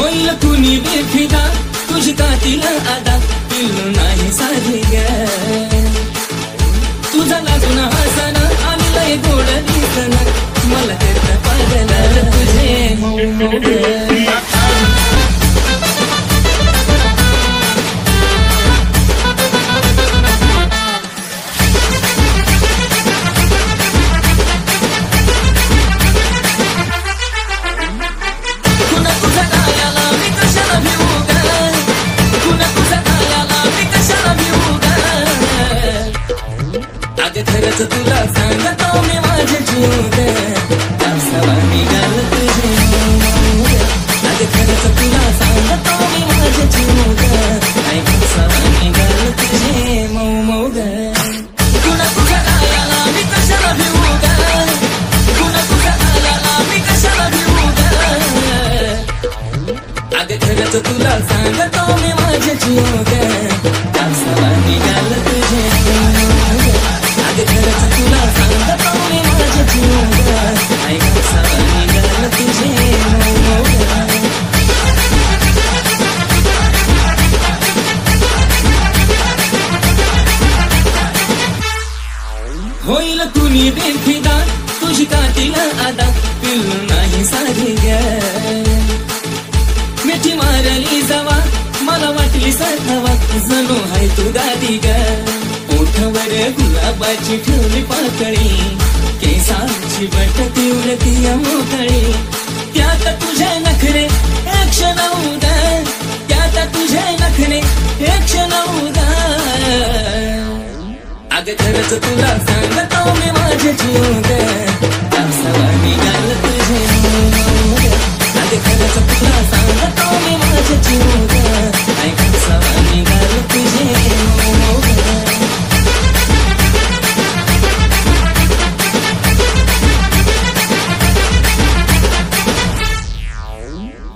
होईल कुणी बेफिदा तुझी कातील आदा पिल्लू नाही साधी ग तुझा लागून हसन आणि लय गोड दिसन मला ते पागल तुझे मऊ खरंच तुला सांगतो मी माझे जीव ग कासावा निघाल तुझे अगं खरंच तुला सांगतो मी माझे जीव ग कासावा निघाल तुझे मऊ मऊ ग कुणा तुझ्या आयाला मी कशाला भिवू ग कुणा तुझ्या आयाला मी कशाला भिवू ग अगं खरंच तुला सांगतो मी माझे जीव ग कासावा निघाल तुझे अगं खरंच तुला सांगतो मी माझे जीव ग कासावा निघाल तुझे मऊ होईल कुणी बेफिदा तुझी कातील आदा पिल्लू नाही साधी ग मिठी मारली जावा मला वाटली साधावा जणू हाय तू दादी ग ओठावर गुलाबाची ठेवली पाकळी केसांची बटती उडती मोकळी त्यात तुझे नखरे एक क्षण उदा त्यात तुझे नखरे एक क्षण उदा अगं खरंच तुला सांगतो मी माझे जीव ग कासावा निघाल तुझे अगं खरंच तुला सांगतो मी माझे जीव ग कासावा निघाल तुझे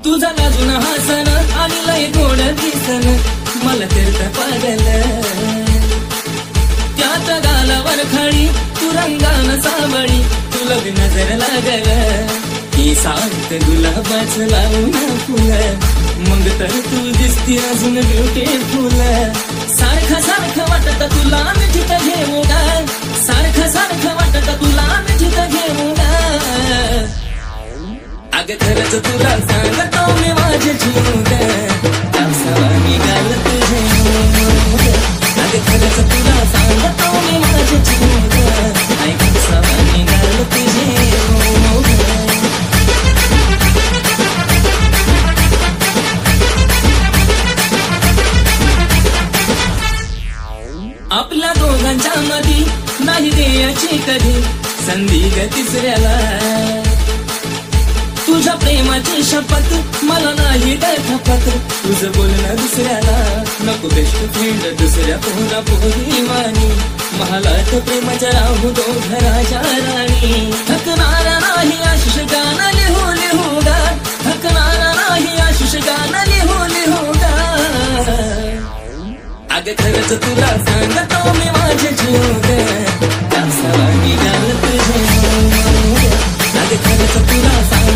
तुझा लाजून हसन आणि लय गोड दिसन मला तर पागल त्यात गालावर खाडी तू रंगान सावळी तुला बी नजर लागल ही सात गुलाबाच लावून फुल मग तर तू दिसती अजून ब्युटीफुल सारखं सारखं वाटत तुला मिठीत घेऊ ग सारखं सारखं वाटत तुला मिठीत घेऊ ग अगं खरंच तुला सांगतो मी माझे जीव ग कासावा निघाल तुझे अगं खरंच तुला सांगतो मी माझे जीव ग कासावा निघाल तुझे आपल्या दोघांच्या मधी नाही द्यायची कधी संधी ग तिसऱ्याला तुझ्या प्रेमाची शपथ मला नाही खपत तुझं बोलणं दुसऱ्याला नको बेस्ट फ्रेंड दुसऱ्या पोरा पोरी मानी महालात प्रेमाच्या राहू दो घराच्या राणी थकणारा नाही आशिष गाणं लिहू लिहू गा थकणारा नाही आशिष गाणं लिहू लिहू गा अगं खरंच तुला सांगतो मी माझे जीव ग कासावा निघाल तुझे अगं खरंच तुला सांग